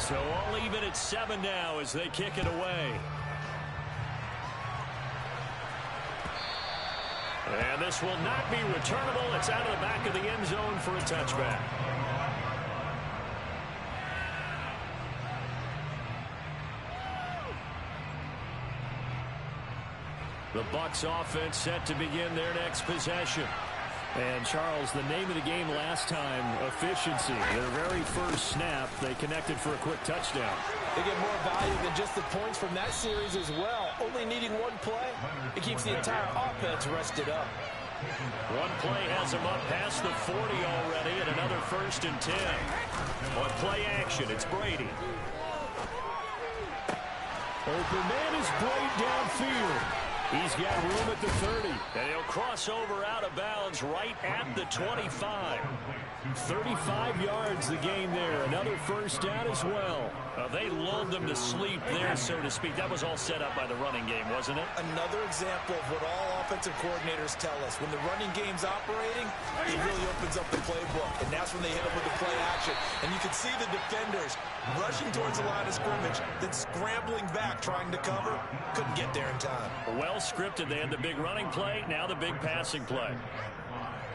So all even at 7 now as they kick it away. And this will not be returnable. It's out of the back of the end zone for a touchback. The Bucs offense set to begin their next possession. And, Charles, the name of the game last time, efficiency. Their very first snap, they connected for a quick touchdown. They get more value than just the points from that series as well. Only needing one play, it keeps the entire offense rested up. One play has them up past the 40 already, and another 1st and 10. On play action, it's Brady. Open man is Brady downfield. He's got room at the 30, and he'll cross over out of bounds right at the 25. 35 yards the game there. Another 1st down as well. They lulled them to sleep there, so to speak. That was all set up by the running game, wasn't it? Another example of what all offensive coordinators tell us. When the running game's operating, it really opens up the playbook, and that's when they hit them with the play action. And you can see the defenders rushing towards the line of scrimmage, then scrambling back trying to cover. Couldn't get there in time. Well scripted. They had the big running play, now the big passing play.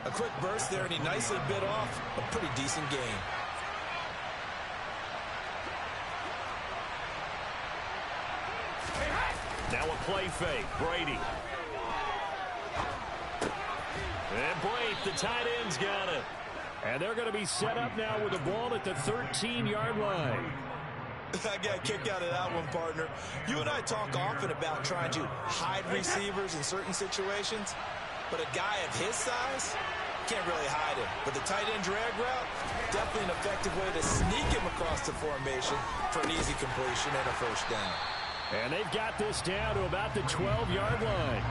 A quick burst there, and he nicely bit off a pretty decent game. Now a play fake. Brady. And Brady, the tight end's got it. And they're going to be set up now with the ball at the 13-yard line. I got a kick out of that one, partner. You and I talk often about trying to hide receivers in certain situations, but a guy of his size can't really hide him. But the tight end drag route, definitely an effective way to sneak him across the formation for an easy completion and a 1st down. And they've got this down to about the 12-yard line.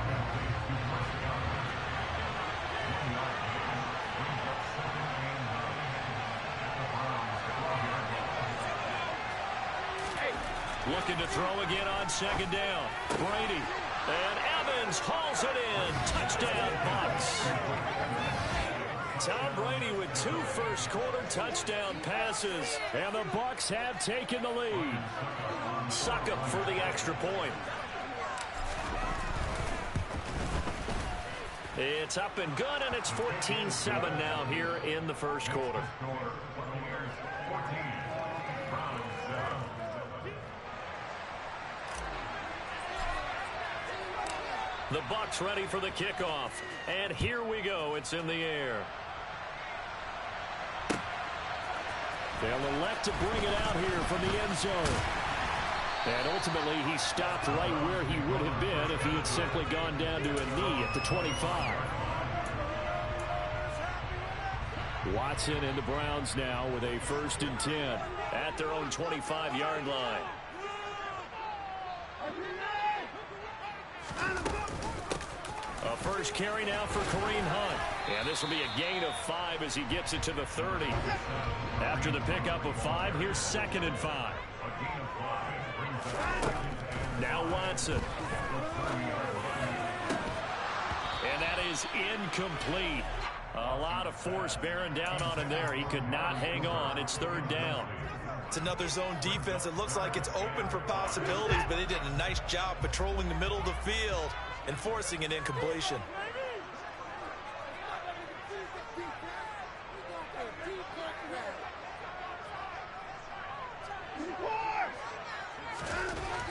Looking to throw again on 2nd down. Brady. And Evans hauls it in. Touchdown, Bucs. Tom Brady with 2 first-quarter touchdown passes. And the Bucs have taken the lead. Succop for the extra point. It's up and good, and it's 14-7 now here in the 1st quarter. The Bucs ready for the kickoff. And here we go. It's in the air. They'll elect to bring it out here from the end zone. And ultimately, he stopped right where he would have been if he had simply gone down to a knee at the 25. Watson and the Browns now with a 1st and 10 at their own 25-yard line. A first carry now for Kareem Hunt. And this will be a gain of 5 as he gets it to the 30. After the pickup of 5, here's 2nd and 5. Now Watson. And that is incomplete. A lot of force bearing down on him there. He could not hang on. It's 3rd down. It's another zone defense. It looks like it's open for possibilities, but they did a nice job patrolling the middle of the field and forcing an incompletion.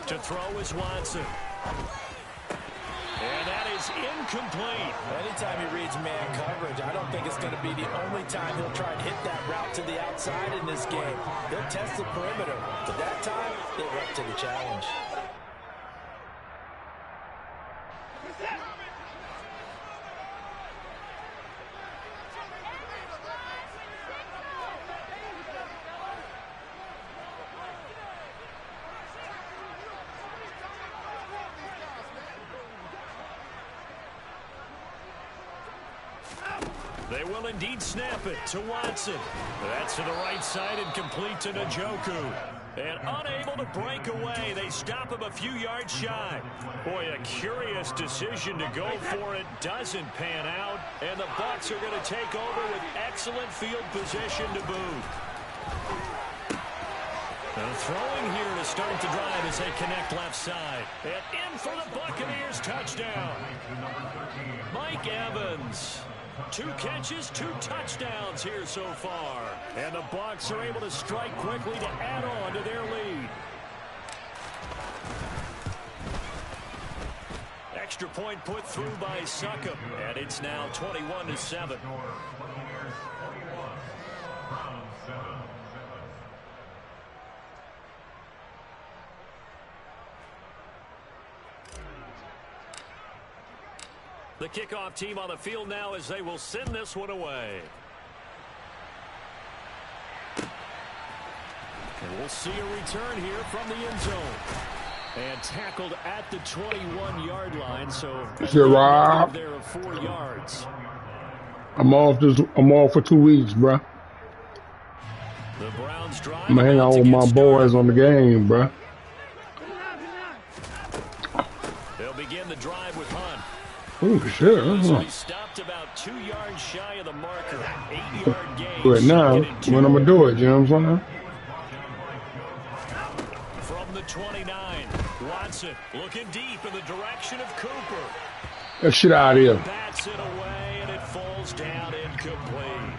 To throw is Watson. And that is incomplete. Anytime he reads man coverage, I don't think it's going to be the only time he'll try and hit that route to the outside in this game. He'll test the perimeter, but that time, they were up to the challenge. They will indeed snap it to Watson. That's to the right side and complete to Njoku. And unable to break away, they stop him a few yards shy. Boy, a curious decision to go for it. Doesn't pan out. And the Bucs are going to take over with excellent field position to boot. The throwing here to start the drive as they connect left side. And in for the Buccaneers touchdown. Mike Evans. 2 catches, 2 touchdowns here so far. And the Bucs are able to strike quickly to add on to their lead. Extra point put through by Succop, and it's now 21-7. The kickoff team on the field now as they will send this one away. And we'll see a return here from the end zone. And tackled at the 21-yard line, so Rob, there of 4 yards. I'm off for 2 weeks, bro. The Browns drive. I'm gonna hang out with my boys on the game, bro. They'll begin the drive with Hunt. Oh shit! So he stopped about 2 yards shy of the marker. 8-yard gain. But now, when I'm gonna do it, you know what I'm saying? From the 29, Watson looking deep in the direction of Cooper. That shit out of here. Bats it away, and it falls down incomplete.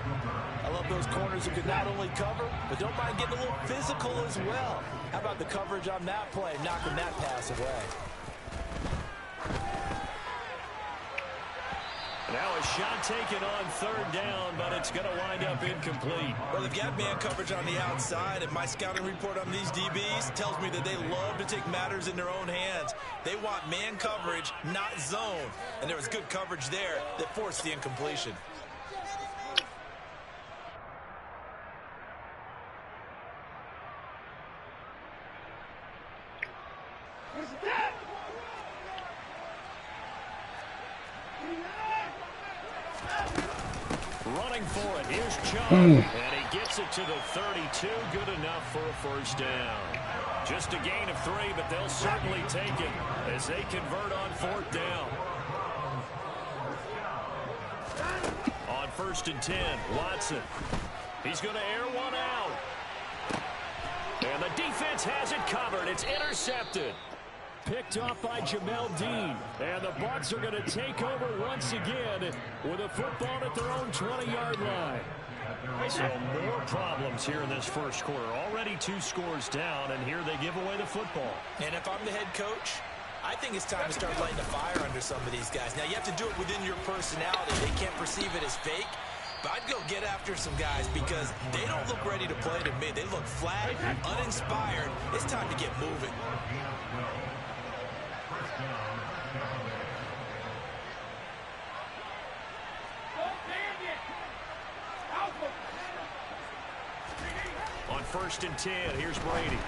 I love those corners who can not only cover, but don't mind getting a little physical as well. How about the coverage on that play, knocking that pass away? Now a shot taken on 3rd down, but it's going to wind up incomplete. Well, they've got man coverage on the outside, and my scouting report on these DBs tells me that they love to take matters in their own hands. They want man coverage, not zone. And there was good coverage there that forced the incompletion. Running for it. Here's Chubb. And he gets it to the 32. Good enough for a 1st down. Just a gain of 3, but they'll certainly take it as they convert on 4th down. On 1st and 10, Watson. He's going to air one out. And the defense has it covered. It's intercepted. Picked off by Jamel Dean. And the Bucs are going to take over once again with a football at their own 20-yard line. So more problems here in this first quarter. Already 2 scores down, and here they give away the football. And if I'm the head coach, I think it's time to start lighting a fire under some of these guys. Now, you have to do it within your personality. They can't perceive it as fake. But I'd go get after some guys because they don't look ready to play to me. They look flat, uninspired. It's time to get moving. On 1st and 10, here's Brady.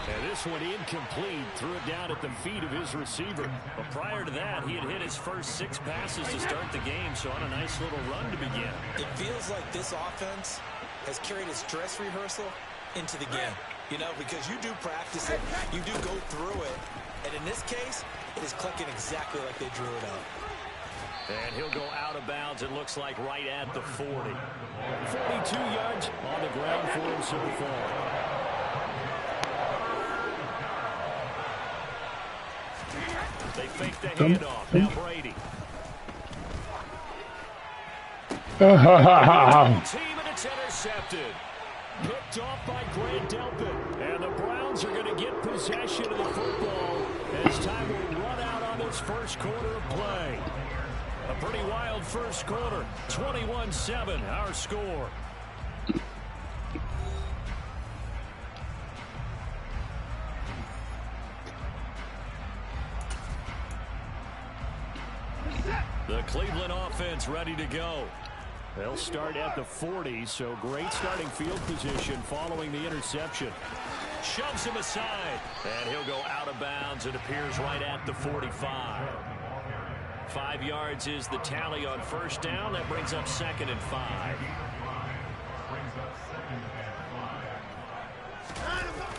And this one incomplete. Threw it down at the feet of his receiver. But prior to that, he had hit his first 6 passes to start the game, so on a nice little run to begin. It feels like this offense has carried its dress rehearsal into the game. You know, because you do practice it, you do go through it. And in this case, it is clicking exactly like they drew it up. And he'll go out of bounds, it looks like, right at the 40. 42 yards on the ground for him so far. They fake the handoff. Now Brady. Team, and it's intercepted. Picked off by Grant Delpit. And the Browns are going to get possession of the football as time will run out on this first quarter of play. A pretty wild first quarter. 21-7, our score. The Cleveland offense ready to go. They'll start at the 40, so great starting field position following the interception. Shoves him aside, and he'll go out of bounds. It appears right at the 45. 5 yards is the tally on 1st down. That brings up 2nd and 5.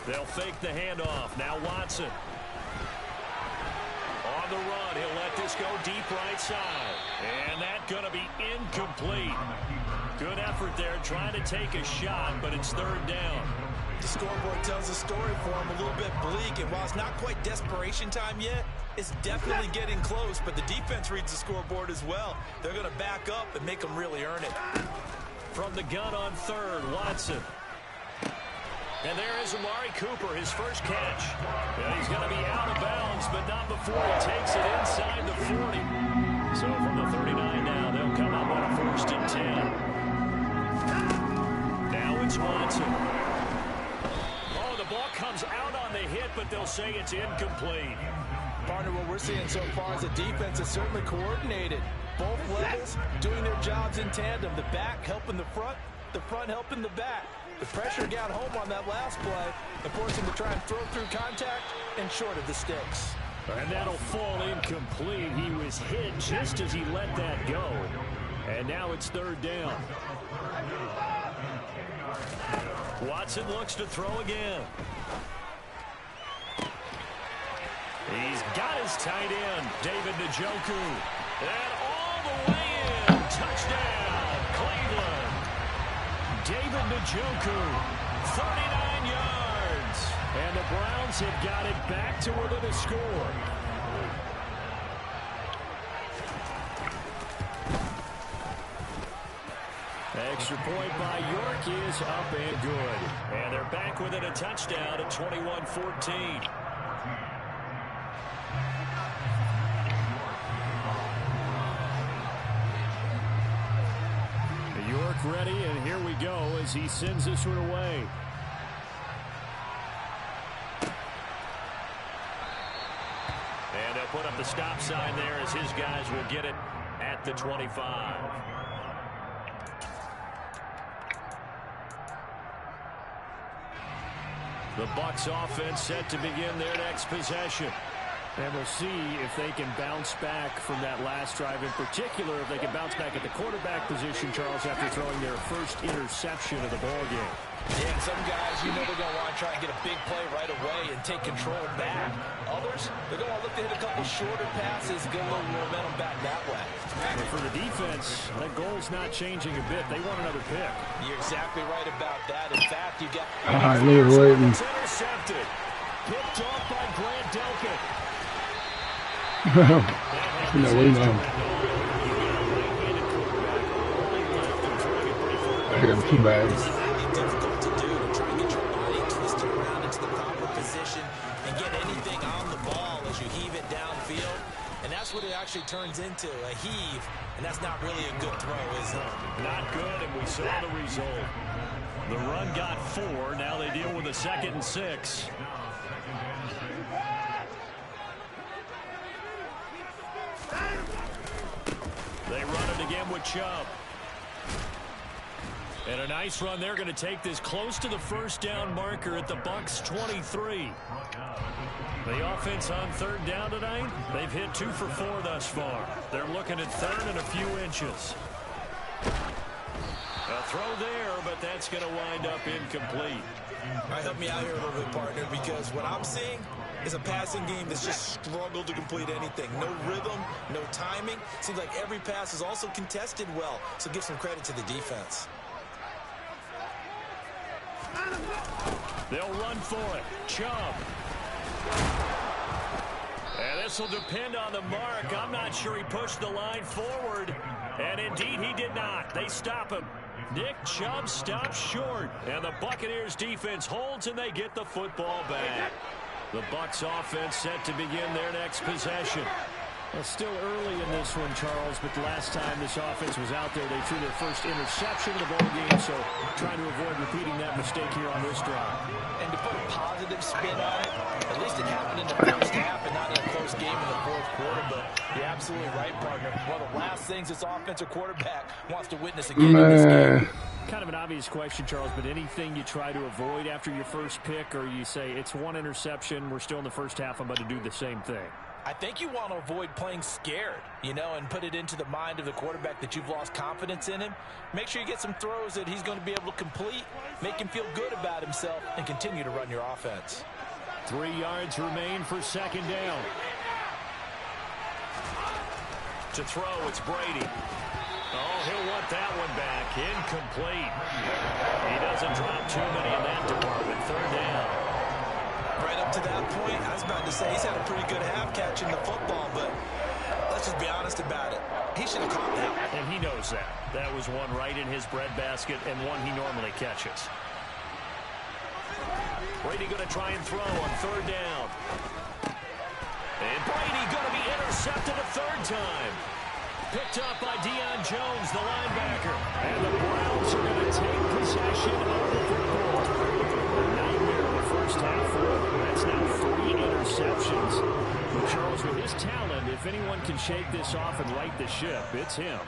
They'll fake the handoff. Now Watson. On the run, he'll let this go deep right side. And that's going to be incomplete. Good effort there trying to take a shot, but it's 3rd down. The scoreboard tells a story for him, a little bit bleak, and while it's not quite desperation time yet, it's definitely getting close, but the defense reads the scoreboard as well. They're going to back up and make them really earn it. From the gun on third, Watson. And there is Amari Cooper, his first catch. And he's going to be out of bounds, but not before he takes it inside the 40. So from the 39 now, they'll come up on a 1st and 10. Now it's Watson. Oh, the ball comes out on the hit, but they'll say it's incomplete. Partner, what we're seeing so far is the defense is certainly coordinated. Both levels doing their jobs in tandem. The back helping the front helping the back. The pressure got home on that last play and forced him to try and throw through contact and short of the sticks. And that'll fall incomplete. He was hit just as he let that go. And now it's 3rd down. Watson looks to throw again. He's got his tight end, David Njoku. And all the way in. Touchdown, Cleveland. David Njoku, 39 yards. And the Browns have got it back to within a score. Extra point by York is up and good. And they're back within a touchdown at 21-14. York ready, and here we go as he sends this one away. And they'll put up the stop sign there as his guys will get it at the 25. The Bucs offense set to begin their next possession. And we'll see if they can bounce back from that last drive. In particular, if they can bounce back at the quarterback position, Charles, after throwing their first interception of the ballgame. Yeah, and some guys, you know they're going to want to try and get a big play right away and take control back. Others, they're going to look to hit a couple shorter passes, get a little momentum back that way. But for the defense, that goal's not changing a bit. They want another pick. You're exactly right about that. In fact, you got... All right, leave it waiting. Intercepted. Picked off by Grant Delpit. No, we know. I got too bad. It's really difficult to do to try and get your body twisted around into the proper position and get anything on the ball as you heave it downfield. And that's what it actually turns into, a heave. And that's not really a good throw, is it? Not good, and we saw the result. The run got 4. Now they deal with a 2nd and 6. They run it again with Chubb. And a nice run. They're going to take this close to the 1st down marker at the Bucs 23. The offense on 3rd down tonight, they've hit 2 for 4 thus far. They're looking at 3rd and a few inches. A throw there, but that's going to wind up incomplete. All right, help me out here a little bit, partner, because what I'm seeing is a passing game that's just struggled to complete anything. No rhythm, no timing. Seems like every pass is also contested well, so give some credit to the defense. They'll run for it. Chubb. And this will depend on the mark. I'm not sure he pushed the line forward. And indeed, he did not. They stop him. Nick Chubb stops short. And the Buccaneers defense holds, and they get the football back. The Bucs offense set to begin their next possession. Well, still early in this one, Charles, but the last time this offense was out there, they threw their first interception of the ball game, so trying to avoid repeating that mistake here on this drive. And to put a positive spin on it, at least it happened in the first half and not in a close game in the 4th quarter, but you're absolutely right, partner. One of the last things this offensive quarterback wants to witness again in this game. Kind of an obvious question, Charles, but anything you try to avoid after your first pick, or you say it's 1 interception, we're still in the first half, I'm about to do the same thing? I think you want to avoid playing scared, you know, and put it into the mind of the quarterback that you've lost confidence in him. Make sure you get some throws that he's going to be able to complete, make him feel good about himself, and continue to run your offense. 3 yards remain for 2nd down. To throw, it's Brady. Oh, he'll want that one back. Incomplete. He doesn't drop too many in that department. third down. Right up to that point, I was about to say he's had a pretty good half catching the football, but let's just be honest about it. He should have caught that. And he knows that. That was one right in his breadbasket and one he normally catches. Brady going to try and throw on third down. And Brady going to be intercepted a third time. Picked up by Deion Jones, the linebacker. And the Browns are going to take possession of the football. A nightmare in the first half for him. That's now 3 interceptions. But Charles, with his talent, if anyone can shake this off and right the ship, it's him.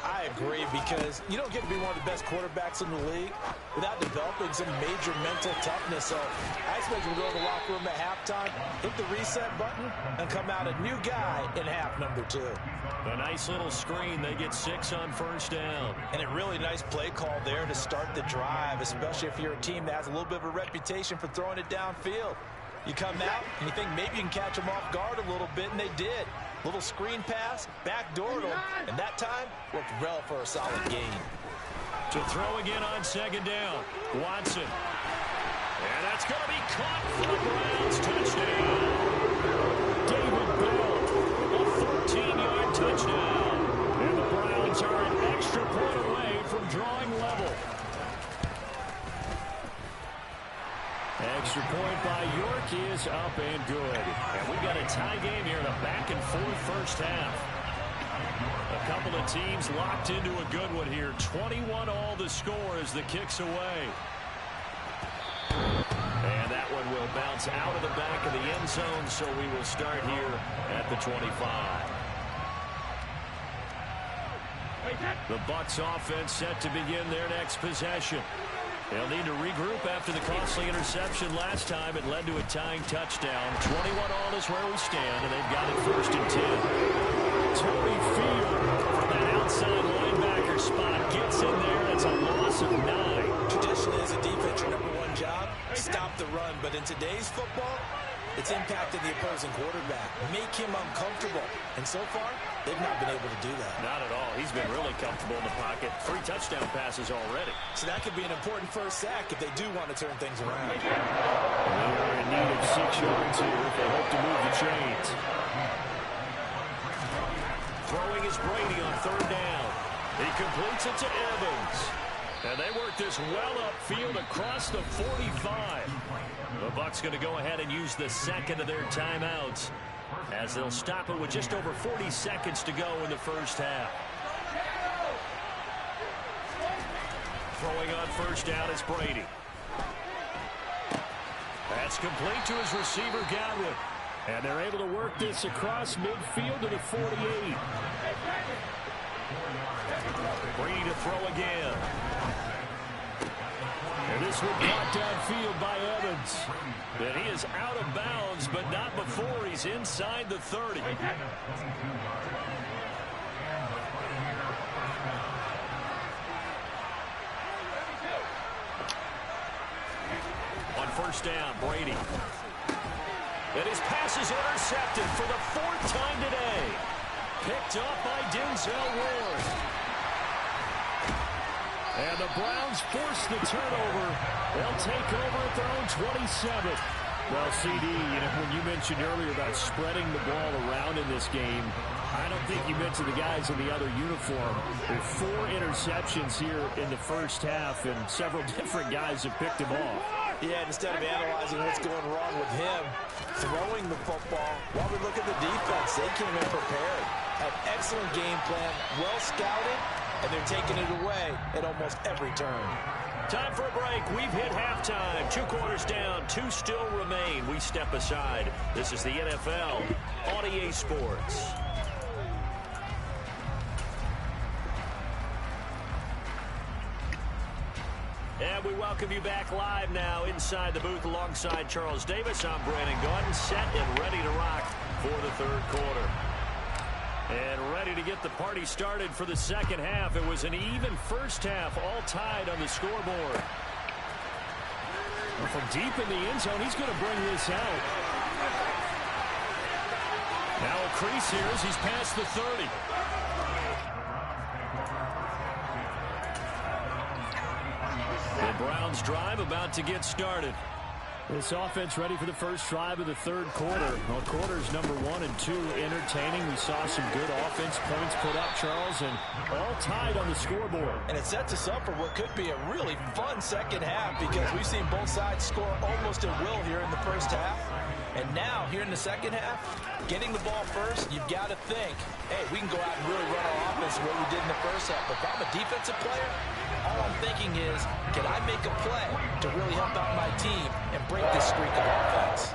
I agree, because you don't get to be one of the best quarterbacks in the league without developing some major mental toughness. So I expect him to go to the locker room at halftime, hit the reset button, and come out a new guy in half number 2. A nice little screen. They get 6 on first down. And a really nice play call there to start the drive, especially if you're a team that has a little bit of a reputation for throwing it downfield. You come out and you think maybe you can catch them off guard a little bit, and they did. Little screen pass, backdoored them, and that time worked well for a solid gain. To throw again on second down, Watson. And that's going to be caught for the Browns. Touchdown. David Bell, a 14-yard touchdown. And the Browns are an extra point away from drawing level. Extra point by York is up and good. And we got a tie game here in a back-and-forth first half. A couple of teams locked into a good one here. 21-all the score as the kick's away. And that one will bounce out of the back of the end zone, so we will start here at the 25. The Bucs offense set to begin their next possession. They'll need to regroup after the costly interception last time. It led to a tying touchdown. 21-all is where we stand, and they've got it 1st and 10. Toby Field from that outside linebacker spot gets in there. It's a loss of 9. Traditionally, as a defense, your number 1 job, stop the run. But in today's football, it's impacted the opposing quarterback. Make him uncomfortable. And so far, they've not been able to do that. Not at all. He's been really comfortable in the pocket. 3 touchdown passes already. So that could be an important first sack if they do want to turn things around. They are in need of 6 yards here if they hope to move the chains. Throwing is Brady on third down. He completes it to Evans. And they work this well upfield across the 45. The Bucs going to go ahead and use the second of their timeouts as they'll stop it with just over 40 seconds to go in the first half. Throwing on first down is Brady. That's complete to his receiver, Godwin. And they're able to work this across midfield to the 48. Brady to throw again. And this one caught downfield by Evans. And he is out of bounds, but not before he's inside the 30. On first down, Brady. And his pass is intercepted for the 4th time today. Picked up by Denzel Ward. And the Browns force the turnover. They'll take over at their own 27. Well, CD, when you mentioned earlier about spreading the ball around in this game, I don't think you mentioned the guys in the other uniform. There are 4 interceptions here in the first half, and several different guys have picked them off. Yeah, instead of analyzing what's going wrong with him, throwing the football, while we look at the defense, they came in prepared. Had excellent game plan, well scouted, and they're taking it away at almost every turn. Time for a break. We've hit halftime. 2 quarters down, 2 still remain. We step aside. This is the NFL on EA Sports. And we welcome you back live now inside the booth alongside Charles Davis. I'm Brandon Gaudin, set and ready to rock for the 3rd quarter. And ready to get the party started for the second half. It was an even first half, all tied on the scoreboard. Well, from deep in the end zone, he's going to bring this out. Now a crease here as he's past the 30. The Browns drive about to get started. This offense ready for the first drive of the third quarter. Well, quarters number 1 and 2 entertaining. We saw some good offense points put up, Charles, and all tied on the scoreboard. And it sets us up for what could be a really fun second half because we've seen both sides score almost at will here in the first half. And now, here in the second half, getting the ball first, you've got to think, hey, we can go out and really run our offense the way we did in the first half. But if I'm a defensive player, all I'm thinking is, can I make a play to really help out my team and break this streak of offense?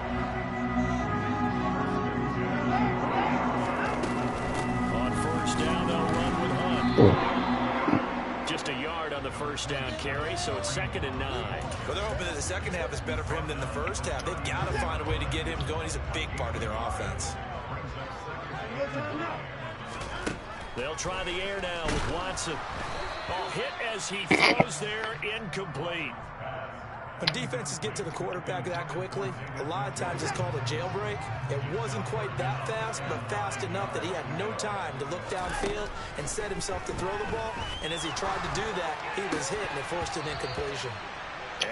On first down, they'll run with Hunt. Just a yard on the first down carry, so it's 2nd and 9. Well, they're hoping that the second half is better for him than the first half. They've got to find a way to get him going. He's a big part of their offense. They'll try the air now with Watson. Ball hit as he throws there, incomplete. When defenses get to the quarterback that quickly, a lot of times it's called a jailbreak. It wasn't quite that fast, but fast enough that he had no time to look downfield and set himself to throw the ball. And as he tried to do that, he was hit and it forced an incompletion.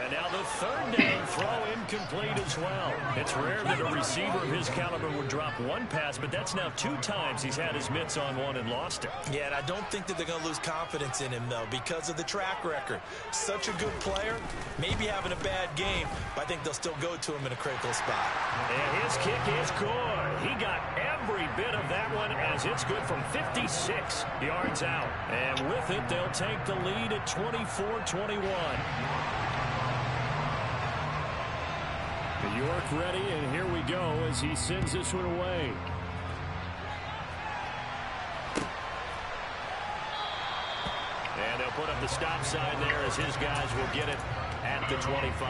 And now the third down throw incomplete as well. It's rare that a receiver of his caliber would drop one pass, but that's now 2 times he's had his mitts on one and lost it. Yeah, and I don't think that they're going to lose confidence in him, though, because of the track record. Such a good player, maybe having a bad game, but I think they'll still go to him in a critical spot. And his kick is good. He got every bit of that one as it's good from 56 yards out. And with it, they'll take the lead at 24-21. York ready, and here we go as he sends this one away. And they'll put up the stop sign there as his guys will get it at the 25.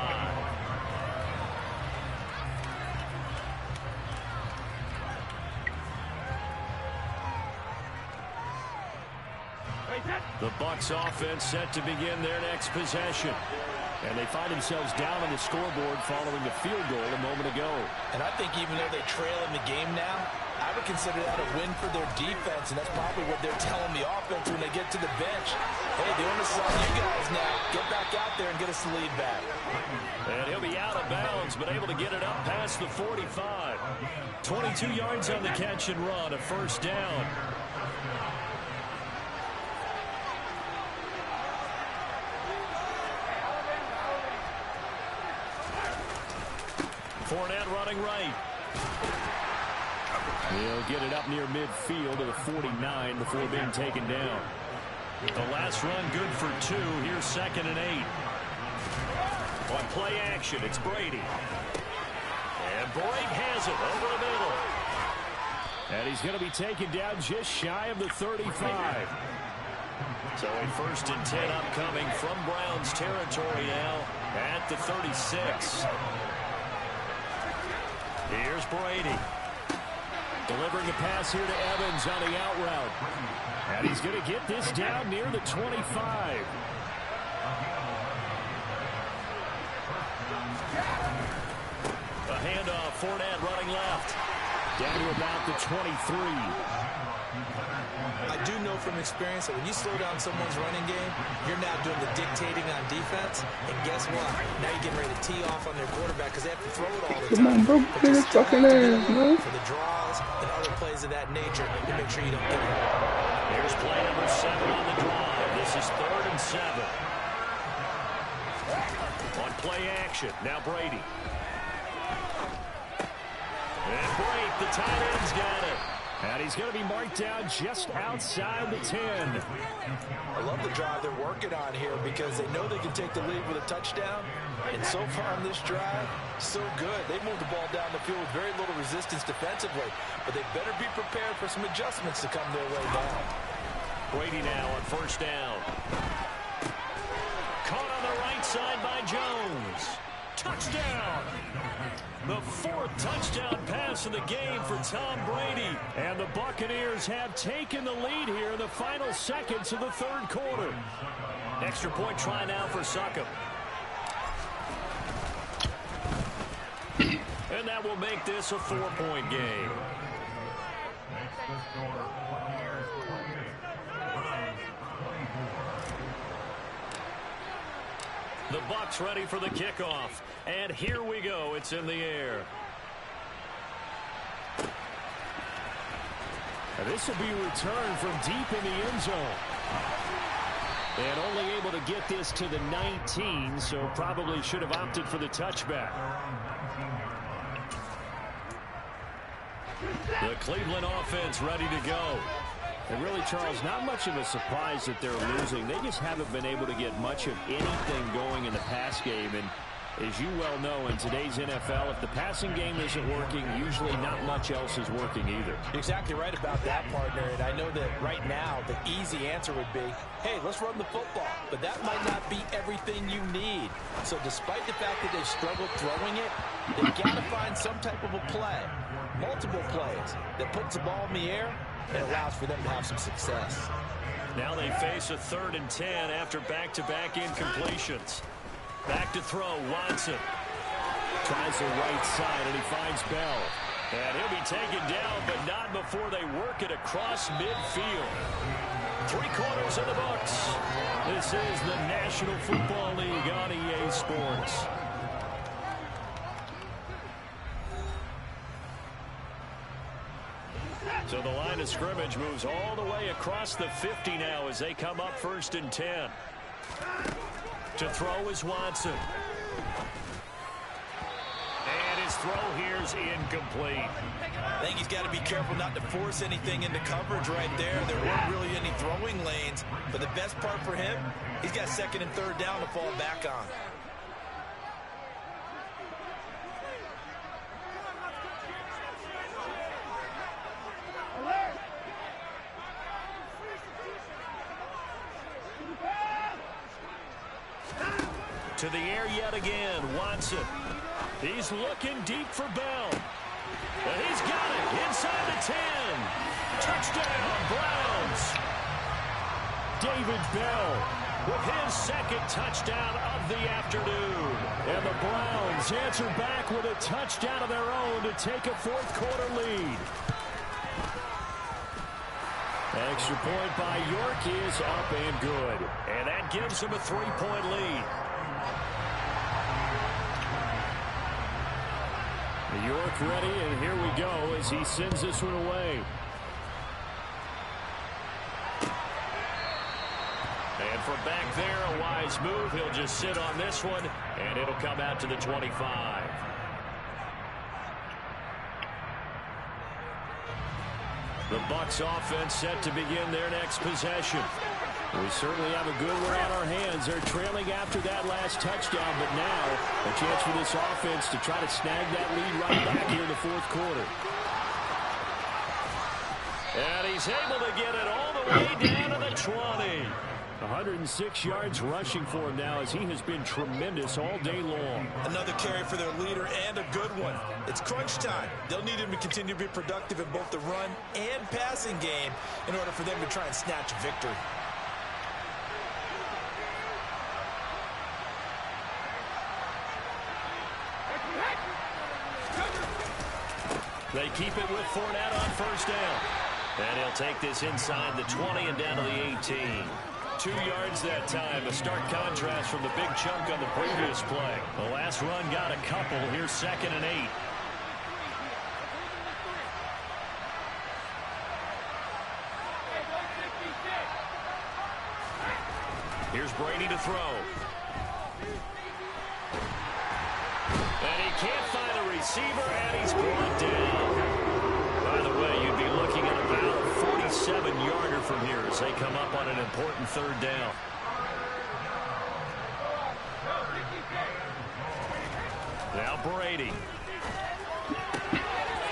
The Bucs offense set to begin their next possession. And they find themselves down on the scoreboard following the field goal a moment ago. And I think even though they trail in the game now, I would consider that a win for their defense, and that's probably what they're telling the offense when they get to the bench. Hey, the onus is on you guys now. Get back out there and get us the lead back. And he'll be out of bounds, but able to get it up past the 45. 22 yards on the catch and run, a first down. Fournette running right. He'll get it up near midfield to the 49 before being taken down. The last run good for 2. Here's 2nd and 8. On play action, it's Brady. And Brady has it over the middle. And he's going to be taken down just shy of the 35. So a 1st and 10 upcoming from Browns territory now at the 36. Here's Brady. Delivering a pass here to Evans on the out route. And he's going to get this down near the 25. A handoff, Fournette running left. Down to about the 23. I do know from experience that when you slow down someone's running game, you're now doing the dictating on defense. And guess what? Now you're getting ready to tee off on their quarterback because they have to throw it all the time. Come on, bro. But Get you his still fucking have to ass, be man. for the draws and other plays of that nature to make sure you don't get hurt. Here's play number 7 on the drive. This is 3rd and 7. On play action, now Brady. And break, the tight end's got it. And he's going to be marked down just outside the 10. I love the drive they're working on here because they know they can take the lead with a touchdown. And so far on this drive, so good. They moved the ball down the field with very little resistance defensively. But they better be prepared for some adjustments to come their way down. Brady now on 1st down. Caught on the right side by Jones. Touchdown! The 4th touchdown pass of the game for Tom Brady. And the Buccaneers have taken the lead here in the final seconds of the 3rd quarter. Extra point try now for Succop. And that will make this a 4-point game. The Bucs ready for the kickoff. And here we go. It's in the air. And this will be returned from deep in the end zone. And only able to get this to the 19, so probably should have opted for the touchback. The Cleveland offense ready to go. And really, Charles, not much of a surprise that they're losing. They just haven't been able to get much of anything going in the pass game. And as you well know, in today's NFL, if the passing game isn't working, usually not much else is working either. You're exactly right about that, partner. And I know that right now the easy answer would be, hey, let's run the football. But that might not be everything you need. So despite the fact that they've struggled throwing it, they've got to find some type of a play, multiple plays, that puts the ball in the air and allows for them to have some success. Now they face a 3rd and 10 after back-to-back incompletions. Back to throw, Watson. Tries the right side, and he finds Bell. And he'll be taken down, but not before they work it across midfield. 3/4 of the books. This is the National Football League on EA Sports. So the line of scrimmage moves all the way across the 50 now as they come up 1st and 10. To throw is Watson. And his throw here is incomplete. I think he's got to be careful not to force anything into coverage right there. There weren't really any throwing lanes. But the best part for him, he's got 2nd and 3rd down to fall back on. To the air yet again, Watson. He's looking deep for Bell. And he's got it inside the 10. Touchdown, Browns. David Bell with his 2nd touchdown of the afternoon. And the Browns answer back with a touchdown of their own to take a 4th quarter lead. Extra point by York is up and good. And that gives them a 3-point lead. York ready, and here we go as he sends this one away. And from back there, a wise move. He'll just sit on this one, and it'll come out to the 25. The Bucs offense set to begin their next possession. We certainly have a good one on our hands. They're trailing after that last touchdown, but now a chance for this offense to try to snag that lead right back here in the 4th quarter. And he's able to get it all the way down to the 20. 106 yards rushing for him now as he has been tremendous all day long. Another carry for their leader and a good one. It's crunch time. They'll need him to continue to be productive in both the run and passing game in order for them to try and snatch a victory. They keep it with Fournette on 1st down. And he'll take this inside the 20 and down to the 18. 2 yards that time. A stark contrast from the big chunk on the previous play. The last run got a couple. Here's 2nd and 8. Here's Brady to throw. And he can't find a receiver, and he's brought down. By the way, you'd be looking at about a 47-yarder from here as they come up on an important 3rd down. Now Brady.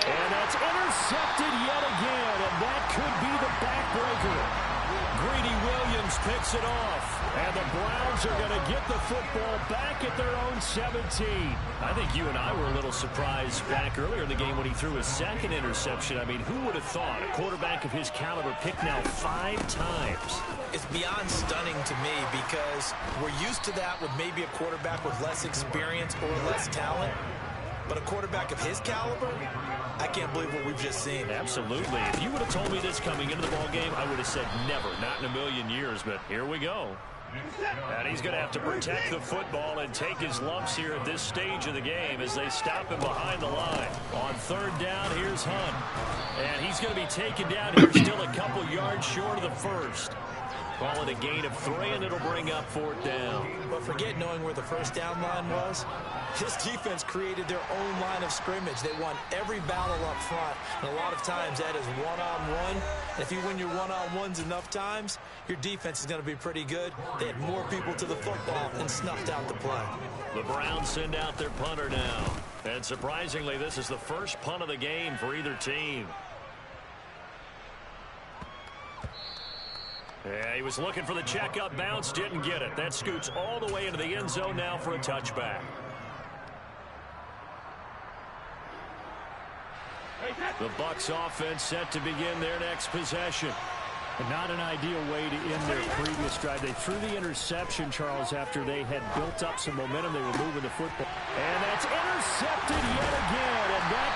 And that's intercepted yet again, and that could be the backbreaker. Greedy Williams picks it off, and the Browns are going to get the football back at their own 17. I think you and I were a little surprised back earlier in the game when he threw his 2nd interception. I mean, who would have thought a quarterback of his caliber picked now 5 times? It's beyond stunning to me because we're used to that with maybe a quarterback with less experience or less talent. But a quarterback of his caliber, I can't believe what we've just seen. Absolutely. If you would have told me this coming into the ball game, I would have said never, not in a million years. But here we go. And he's going to have to protect the football and take his lumps here at this stage of the game as they stop him behind the line. On third down, here's Hunt. And he's going to be taken down here still a couple yards short of the first. Call it a gain of 3, and it'll bring up fourth down. But forget knowing where the first down line was. This defense created their own line of scrimmage. They won every battle up front, and a lot of times that is one-on-one. And if you win your one-on-ones enough times, your defense is going to be pretty good. They had more people to the football and snuffed out the play. The Browns send out their punter now. And surprisingly, this is the first punt of the game for either team. Yeah, he was looking for the checkup bounce, didn't get it. That scoots all the way into the end zone now for a touchback. The Bucs offense set to begin their next possession. And not an ideal way to end their previous drive. They threw the interception, Charles, after they had built up some momentum. They were moving the football. And that's intercepted yet again. And that